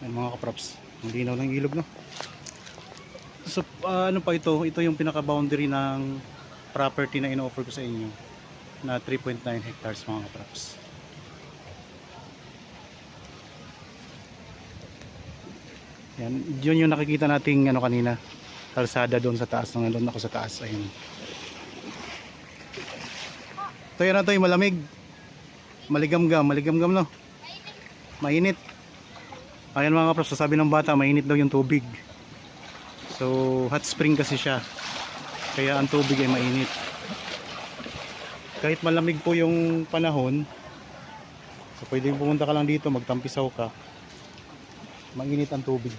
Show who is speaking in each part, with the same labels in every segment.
Speaker 1: Ayan, mga kaprops, ang linaw ng ilog, no? So ano pa ito? Ito yung pinaka boundary ng property na ino-offer ko sa inyo na 3.9 hectares, mga kaprops. Yan, yun yung nakikita nating ano kanina, kalsada doon sa taas, nung nandun ako sa taas. Ayun. Ito yan na, ito yung malamig. Maligamgam, no? Mainit. Ayan, mga kaprops, sabi ng bata, mainit daw yung tubig. So hot spring kasi siya, kaya ang tubig ay mainit. Kahit malamig po yung panahon, so pwedeng pumunta ka lang dito, magtampisaw ka, mainit ang tubig.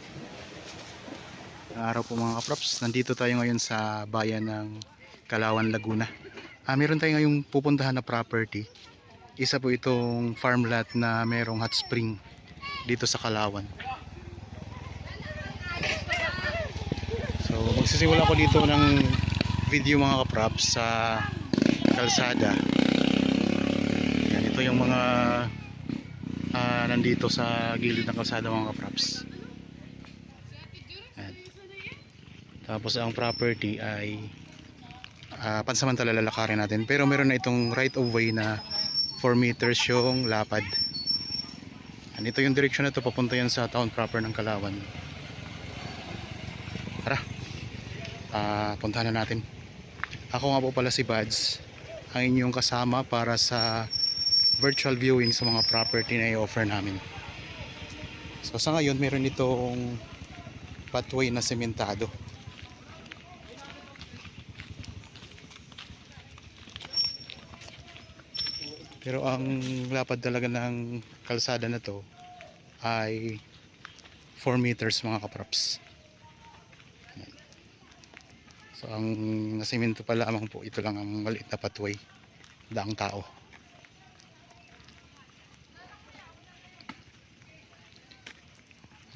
Speaker 1: Araw po, mga kaprops, nandito tayo ngayon sa bayan ng Kalawan, Laguna. Meron tayo ngayong pupuntahan na property. Isa po itong farm lot na merong hot spring dito sa Kalawan. So magsisimula ko dito ng video, mga kaprops, sa kalsada. Yan, ito yung mga nandito sa gilid ng kalsada, mga kaprops. Yan. Tapos ang property ay pansamantala lalakarin natin, pero meron na itong right of way na 4 meters yung lapad. Yan, ito yung direksyon na ito, papunta yan sa town proper ng Kalawan. Tara, puntahan na natin. Ako nga po pala si Bads, ang inyong kasama para sa virtual viewing sa mga property na i-offer namin. So sa ngayon, meron itong pathway na sementado. Pero ang lapad talaga ng kalsada na to ay 4 meters, mga kaprops. So ang nasimento pa lamang po, ito lang ang maliit na pathway, daang tao.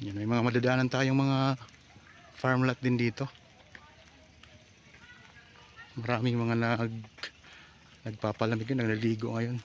Speaker 1: Yan, may mga madadaanan tayong mga farm lot din dito. Maraming mga nagpapalamig yun, nagliligo ngayon.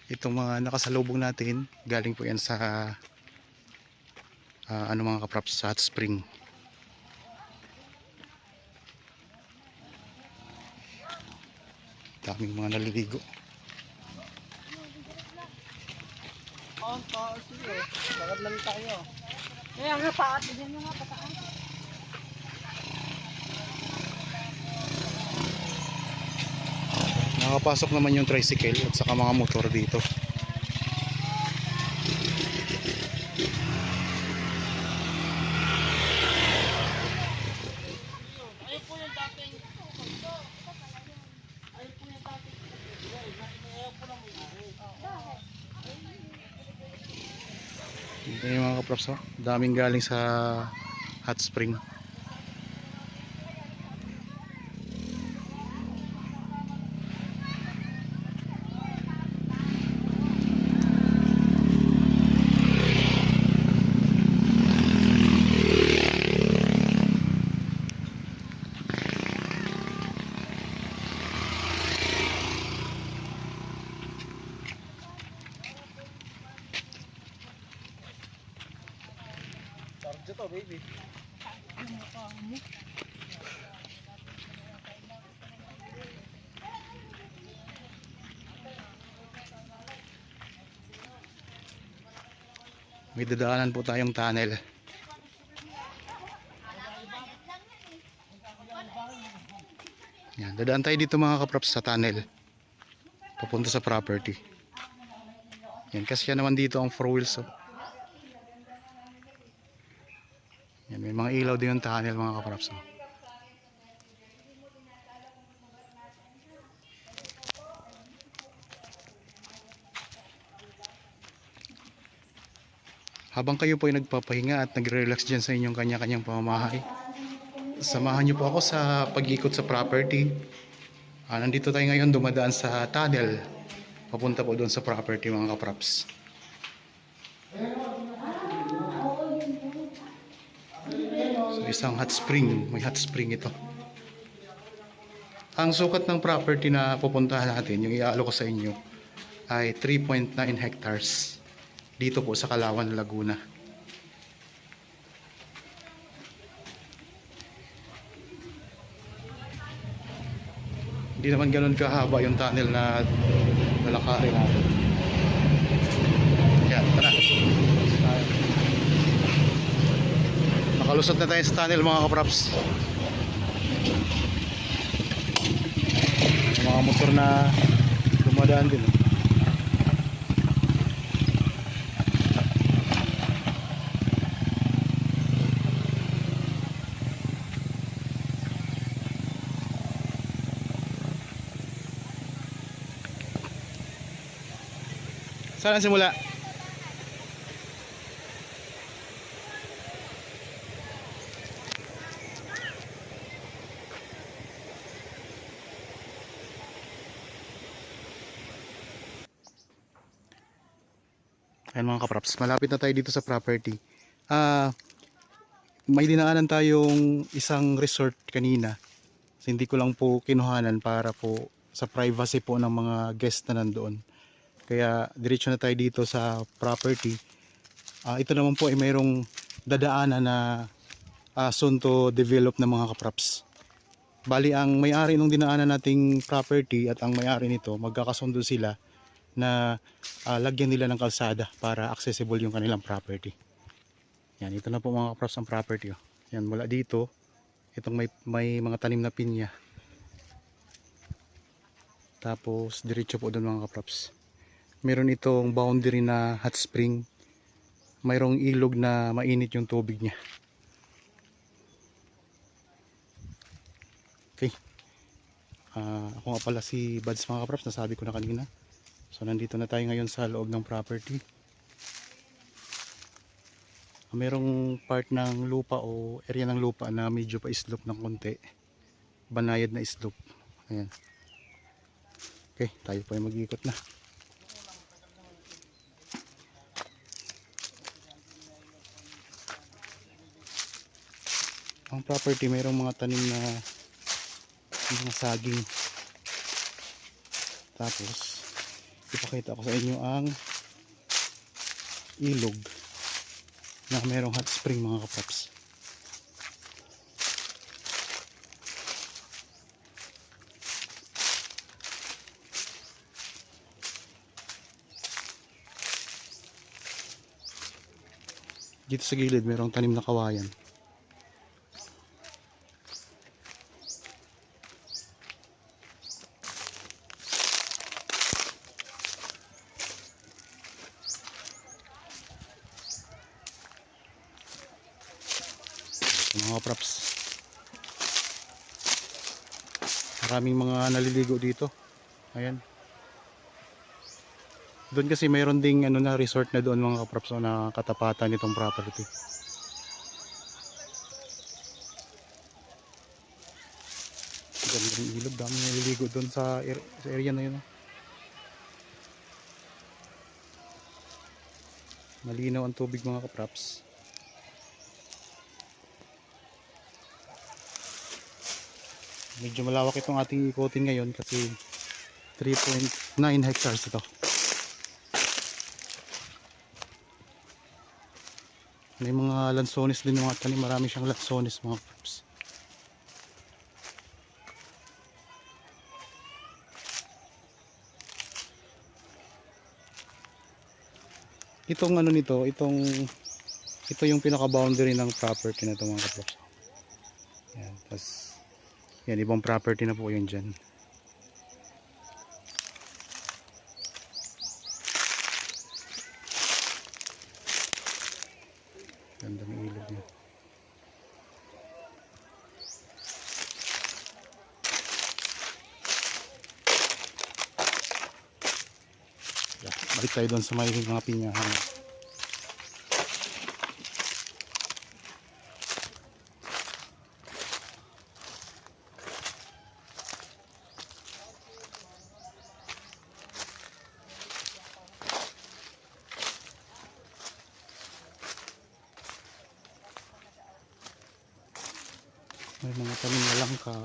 Speaker 1: Itong mga nakasalubong natin, galing po yan sa mga kaprops, sa hot spring. Daming mga naliligo.
Speaker 2: Ang taas yun eh. Bakit lang tayo? Kaya nga paat din mga pataan.
Speaker 1: Nakapasok naman yung tricycle at saka mga motor dito.
Speaker 2: Ayun po yung dating. Ayun po yung dating. Ayun po lang may-ari.
Speaker 1: Ito yung mga kaprops, oh. Daming galing sa hot spring.
Speaker 2: Charge to baby.
Speaker 1: May dadaanan po tayong tunnel. Yan, dadaan tayo dito, mga kaprops, sa tunnel papunta sa property. Yan, kasi yan naman dito ang 4 wheels, oh. Yan, may mga ilaw din yung tunnel, mga kaprops, oh. Habang kayo po ay nagpapahinga at nagre-relax dyan sa inyong kanya-kanyang pamamahay, Samahan niyo po ako sa pag-ikot sa property. Nandito tayo ngayon, dumadaan sa tunnel. Papunta po doon sa property mga kapraps. So, isang hot spring. May hot spring ito. Ang sukat ng property na pupuntahan natin, yung iaalok ko sa inyo, ay 3.9 hectares. Dito po sa Kalawan, Laguna. Hindi naman ganoon kahaba yung tunnel na lalakarin natin. Yan, tara. Nakalusot na tayo sa tunnel mga kapraps. May mga motor na dumadaan din. Saan ang simula? Ayan mga kapraps, malapit na tayo dito sa property. May dinaanan tayong isang resort kanina. So, hindi ko lang po kinuhanan para po sa privacy po ng mga guest na nandoon. Kaya diretso na tayo dito sa property. Ito naman po ay mayroong dadaanan na soon to develop na mga kapraps. Bali ang may-ari ng dinaanan nating property at ang may-ari nito, magkakasundo sila na lagyan nila ng kalsada para accessible yung kanilang property. Yan, ito na po mga kapraps ang property. Oh. Yan, mula dito, itong may mga tanim na pinya. Tapos diretso po doon mga kapraps. Meron itong boundary na hot spring. Mayroong ilog na mainit yung tubig niya. Okay. Ako nga pala si Buds mga kapraps, nasabi ko na kanina. So nandito na tayo ngayon sa loob ng property. Merong part ng lupa o area ng lupa na medyo pa slope ng konti. Banayad na slope. Ayan. Okay, tayo po ay mag-ikot na. Ang property mayroong mga tanim na mga saging. Tapos ipakita ko sa inyo ang ilog na mayroong hot spring mga kapaps. Dito sa gilid mayroong tanim na kawayan. Mga props, maraming mga naliligo dito. Ayan, doon kasi mayroon ding na resort na doon mga props na katapatan nitong property. Gandang ilog, daming naliligo doon sa area na yun. Malinaw ang tubig mga kapraps. Medyo malawak itong ating ikotin ngayon kasi 3.9 hectares ito. May mga lansones din mga tanim, marami siyang lansones mga props. Itong nito, ito yung pinaka boundary ng property na ito mga props. Yan, tas yan, ibang property na po yun dyan. Ganda ng ilog niya. Balik tayo doon sa may mga pinyahan. May mga tanim na langka.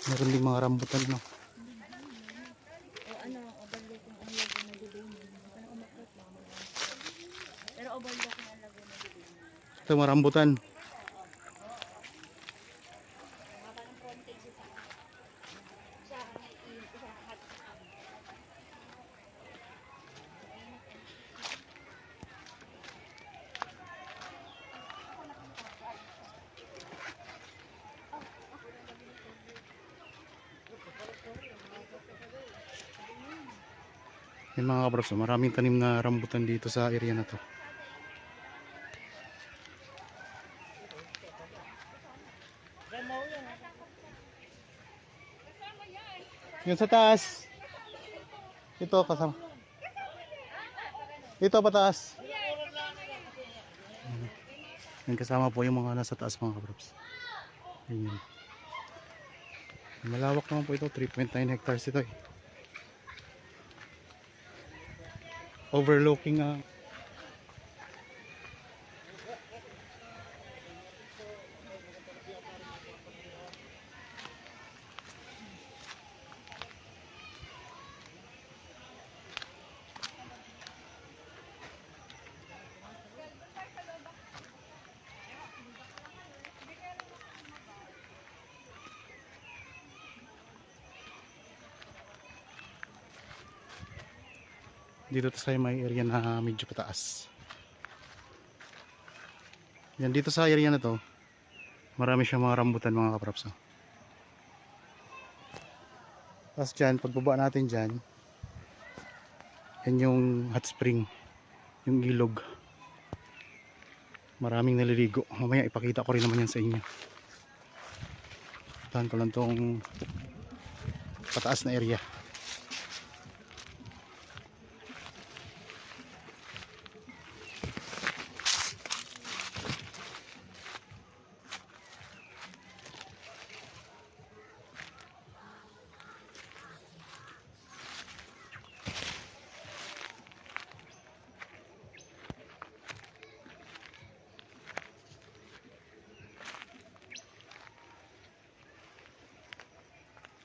Speaker 1: Meron din mga rambutan, no?
Speaker 3: O ano, overlook yung ang lago na dilim. Parang umakyat lang. Pero overlook yung ang lago na dilim.
Speaker 1: Ito mga rambutan. Yung mga kabros, maraming tanim na rambutan dito sa area na to. Yung sa taas. Ito kasama. Ito pataas. Yung kasama po yung mga nasa taas mga kabros. Ayan. Malawak naman po ito. 3.9 hectares ito eh. Overlooking dito sa may area na medyo pataas. Yan dito sa area na to, marami siyang mga rambutan mga kaprops. Tapos dyan, pagbaba natin dyan, yan yung hot spring, yung ilog. Maraming naliligo. Mamaya ipakita ko rin naman yan sa inyo. Tahan ko lang tong pataas na area.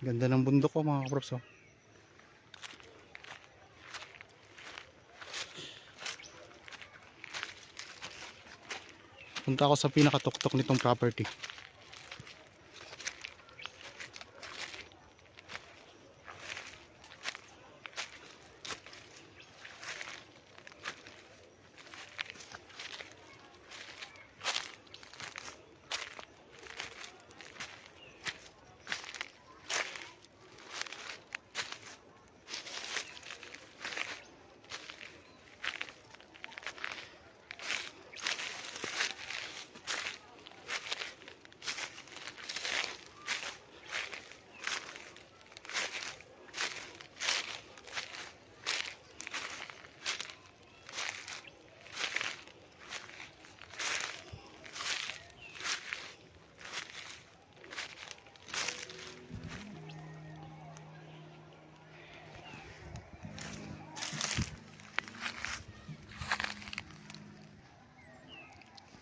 Speaker 1: Ganda ng bundok ko mga kaprops. Punta ako sa pinakatuktok nitong property.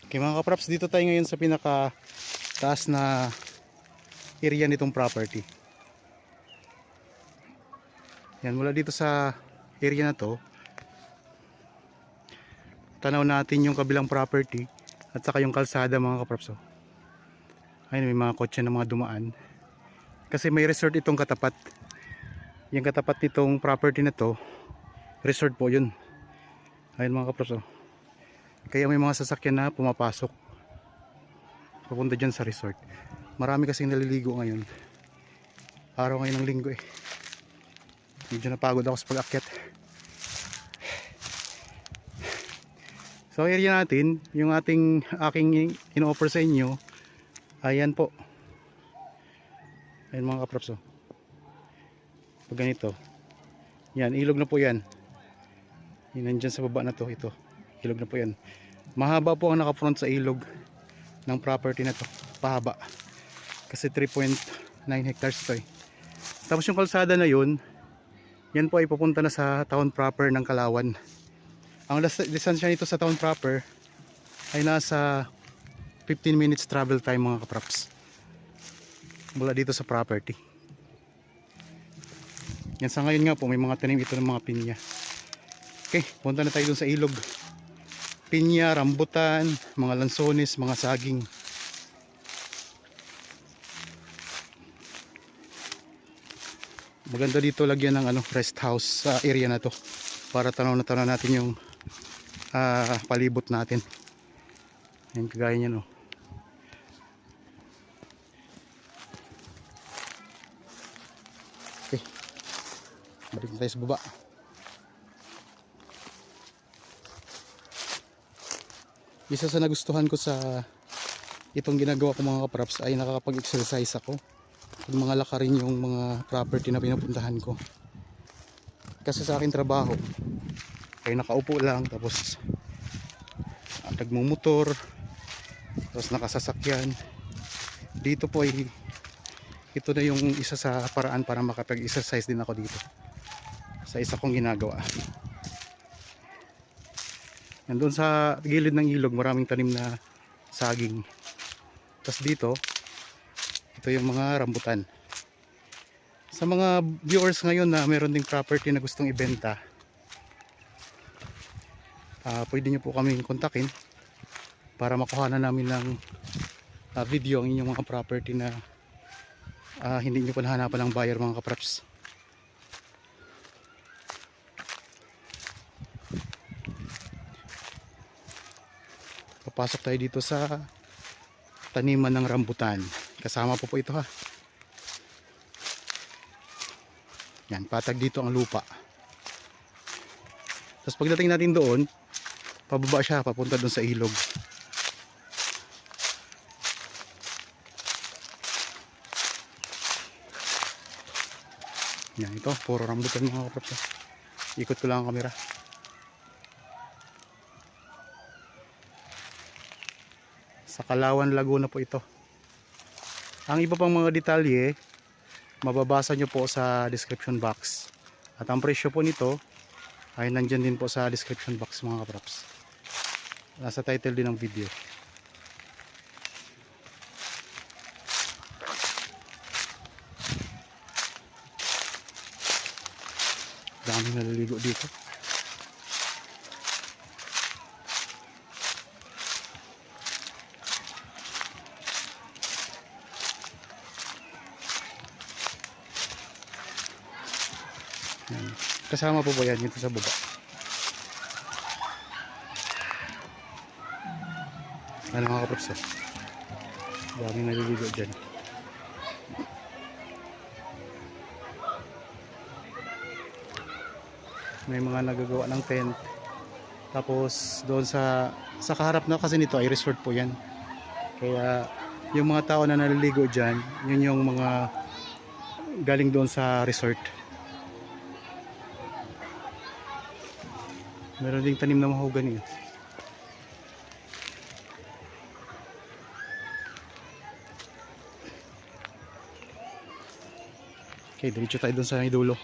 Speaker 1: Okay mga kaprops, dito tayo ngayon sa pinaka taas na area nitong property. Yan, mula dito sa area na to, tanaw natin yung kabilang property at saka yung kalsada mga kaprops. Ayun, may mga kotse na mga dumaan. Kasi may resort itong katapat. Yung katapat nitong property na to, resort po yun. Ayun mga kaprops. Kaya may mga sasakyan na pumapasok papunta dyan sa resort. Marami kasing naliligo ngayon. Araw ngayon ng linggo eh. Medyo napagod ako sa pag-akyat. So area natin, yung aking ino-offer sa inyo, ayan po. Ayan mga kaprops. Pag ganito, yan, ilog na po yan. Yan, nandyan sa baba na to, ito. Ilog na po yan. Mahaba po ang nakafront sa ilog ng property na to. Pahaba. Kasi 3.9 hectares ito eh. Tapos yung kalsada na yun, Yan po ay pupunta na sa town proper ng Kalawan. Ang distansya nito sa town proper ay nasa 15 minutes travel time mga kapraps. Mula dito sa property. Yan sa ngayon nga po may mga tanim ito ng mga pinya. Okay, punta na tayo dun sa ilog. Pinya, rambutan, mga lansones, mga saging. Maganda dito lagyan ng rest house sa area na to para tanaw na natin yung palibot natin. Yan kagaya niyan, oh. Okay, balik na tayo sa baba. Isa sa nagustuhan ko sa itong ginagawa ko mga kapraps ay nakakapag-exercise ako. Yung mga lakarin yung mga property na pinupuntahan ko. Kasi sa aking trabaho ay nakaupo lang, tapos nagmumotor, tapos nakasasakyan. Dito po ay ito na yung isa sa paraan para makapag-exercise din ako dito sa isa kong ginagawa. Nandun sa gilid ng ilog maraming tanim na saging. Tapos dito ito yung mga rambutan. Sa mga viewers ngayon na meron ding property na gustong ibenta, pwede nyo po kaming kontakin para makuha na namin ng video ang inyong mga property na hindi nyo pa nahanapan ng buyer mga kapraps. Papasok tayo dito sa taniman ng rambutan. Kasama po ito ha. Yan, patag dito ang lupa. Tapos pagdating natin doon, pababa siya, papunta doon sa ilog. Yan, ito, puro rambutan mga kapraps. Ikot ko lang ang camera. Sa Kalawan, Laguna po ito. Ang iba pang mga detalye mababasa nyo po sa description box. At ang presyo po nito ay nandyan din po sa description box mga kapraps. Nasa title din ng video. Daming naliligo dito. Yan. Kasama po yan dito sa baba. Ano mga kapraps, daming naliligo dyan. May mga nagagawa ng tent. Tapos doon sa kaharap na kasi nito ay resort po yan. Kaya yung mga tao na naliligo dyan, yun yung mga galing doon sa resort. Meron ding tanim na mahogany. Okay, diretso tayo doon sa dulo.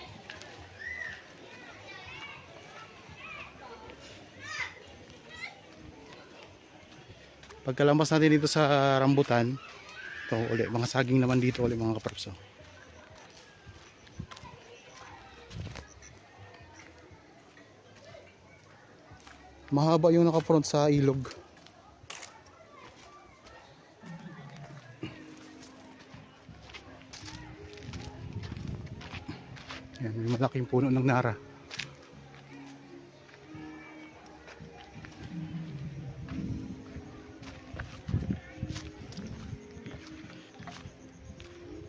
Speaker 1: Pagkalambas natin dito sa rambutan, ito uli, mga saging naman dito uli mga kapraps. Mahaba yung naka-front sa ilog. Yan, may malaking puno ng nara.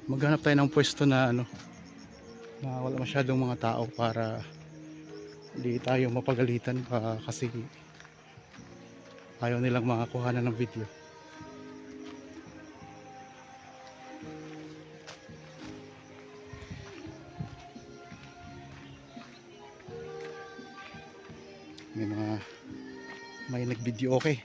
Speaker 1: Maghanap tayo ng pwesto na na wala masyadong mga tao para hindi tayo mapagalitan kasi ayaw nilang makakuha na ng video. May nag-video okay.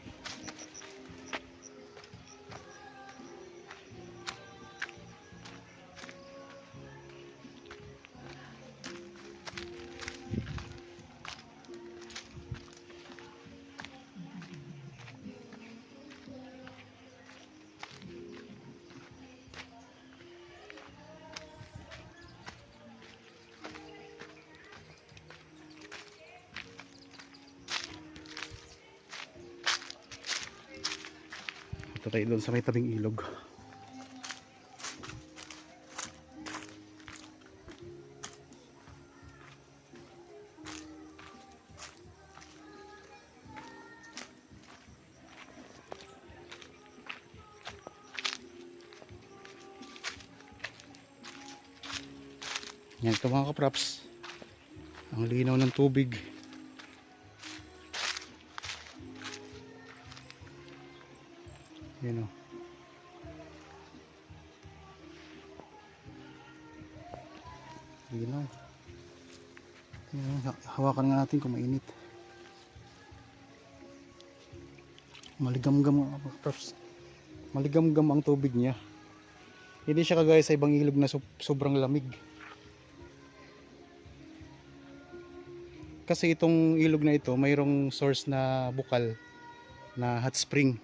Speaker 1: Dito tayo doon sa may tabing ilog. Yan ito mga kapraps. Ang linaw ng tubig. Yan o. Linaw. Yan, hawakan nga natin kung mainit. Maligamgam mga kapraps. Maligamgam ang tubig niya. Hindi siya kagaya sa ibang ilog na sobrang lamig. Kasi itong ilog na ito mayroong source na bukal na hot spring.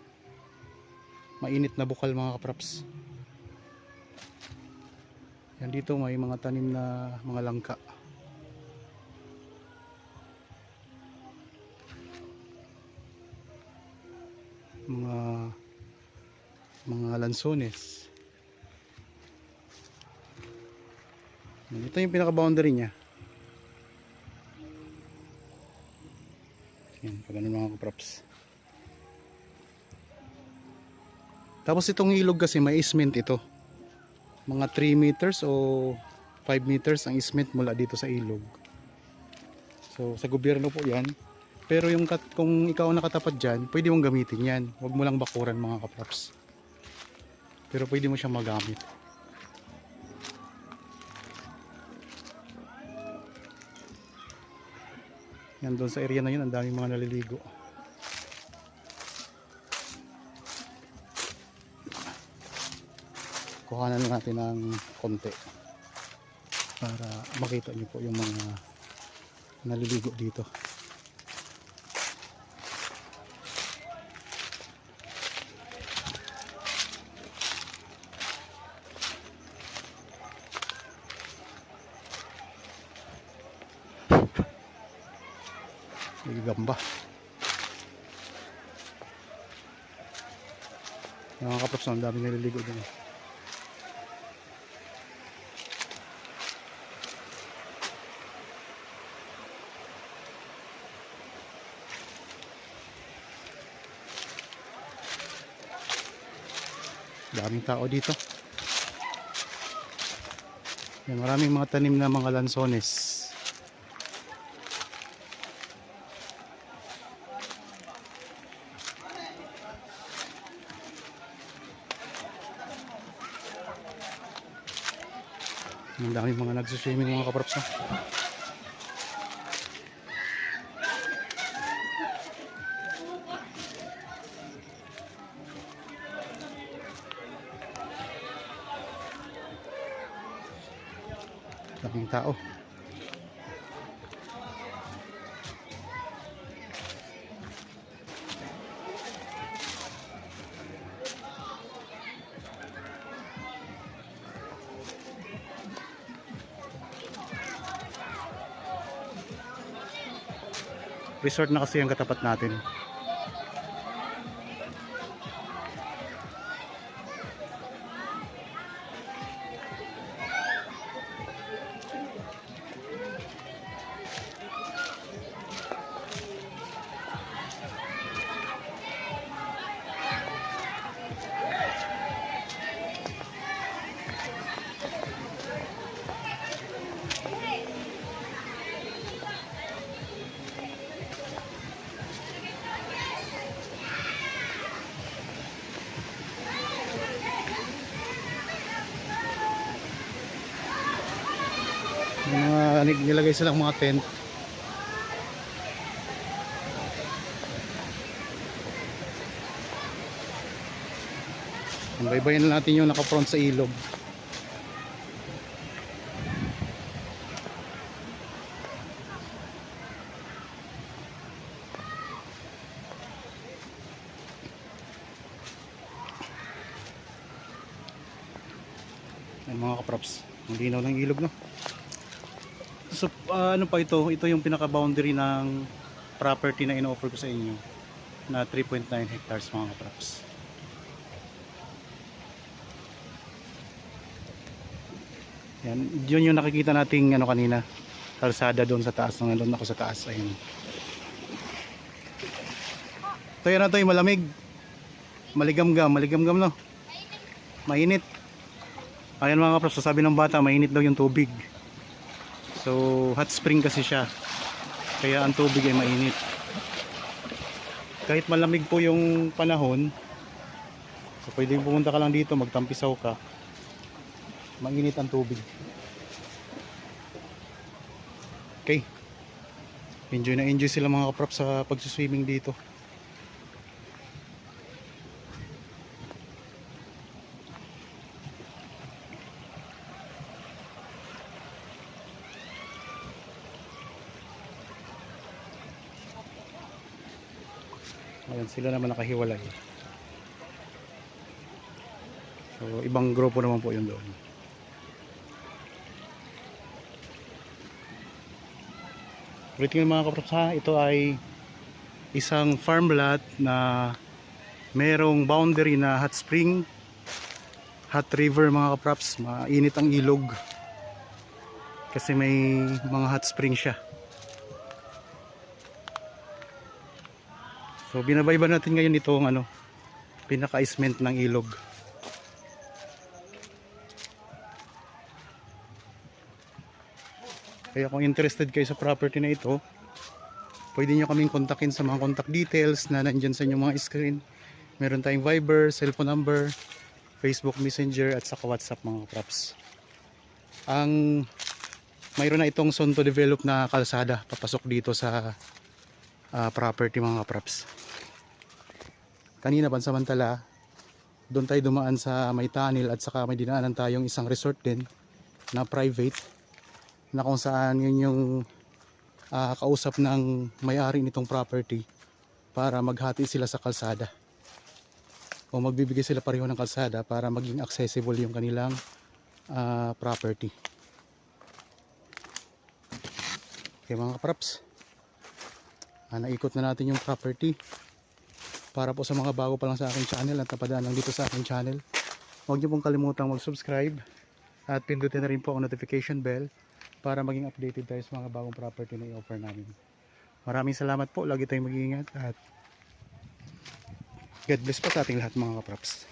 Speaker 1: Mainit na bukal mga kapraps. Yan dito may mga tanim na mga langka. Mga lansones. Ito yung pinaka boundary niya. Yan, pag ano mga kapraps. Tapos itong ilog kasi may isment ito. Mga 3 meters o 5 meters ang isment mula dito sa ilog. So sa gobyerno po yan. Pero yung kung ikaw nakatapat dyan, pwede mong gamitin yan. Huwag mo lang bakuran mga kapraps. Pero pwede mo siyang magamit. Yan doon sa area na yun, ang daming mga naliligo. Kuhanan natin ng konti para makita nyo po yung mga naliligo dito. May gamba. Yung mga kapraps, ang daming naliligo din. Daming tao dito. Yan, maraming mga tanim na mga lansones. Ang daming mga nagsuswimming mga kapraps. Daming tao. Resort na kasi ang katapat natin. May mga nilagay silang mga tent. Baybayin na natin yung naka-front sa ilog. Yan mga kaprops, ang linaw ng ilog, no? So ano pa ito? Ito yung pinaka-boundary ng property na in-offer ko sa inyo na 3.9 hectares mga kaprops. Yan, yun yung nakikita nating ano kanina, kalsada doon sa taas, nung nandun ako sa taas. Ayun. Ito yan na to, malamig. Maligamgam no. Mainit. Ayan mga kaprops, sabi ng bata, mainit daw yung tubig. So, hot spring kasi siya. Kaya ang tubig ay mainit. Kahit malamig po yung panahon, so pwedeng pumunta ka lang dito, magtampisaw ka. Mainit ang tubig. Okay. Enjoy na enjoy sila mga kaprops sa pagsuswimming dito. Ayan, sila naman nakahiwalay. So, ibang grupo naman po yun doon. Ulitin mga kaprops ha, ito ay isang farm lot na merong boundary na hot spring, hot river mga kaprops. Mainit ang ilog kasi may mga hot spring siya. So binabayban natin ngayon itong pinaka-isment ng ilog. Kaya kung interested kayo sa property na ito, pwede nyo kaming kontakin sa mga contact details na nandyan sa inyong mga screen. Meron tayong Viber, cellphone number, Facebook Messenger at saka WhatsApp mga kaprops. Mayroon na itong soon to develop na kalsada papasok dito sa property mga kaprops. Kanina pansamantala doon tayo dumaan sa may tunnel at saka may dinaanan tayong isang resort din na private, na kung saan yun yung kausap ng may-ari nitong property para maghati sila sa kalsada o magbibigay sila pareho ng kalsada para maging accessible yung kanilang property. Okay mga kaprops, naikot na natin yung property. Para po sa mga bago pa lang sa aking channel at napadaan lang dito sa aking channel, huwag niyo pong kalimutang mag-subscribe at pindutin na rin po ang notification bell para maging updated tayo sa mga bagong property na i-offer namin. Maraming salamat po, lagi tayong mag-iingat at God bless po sa ating lahat mga kaprops.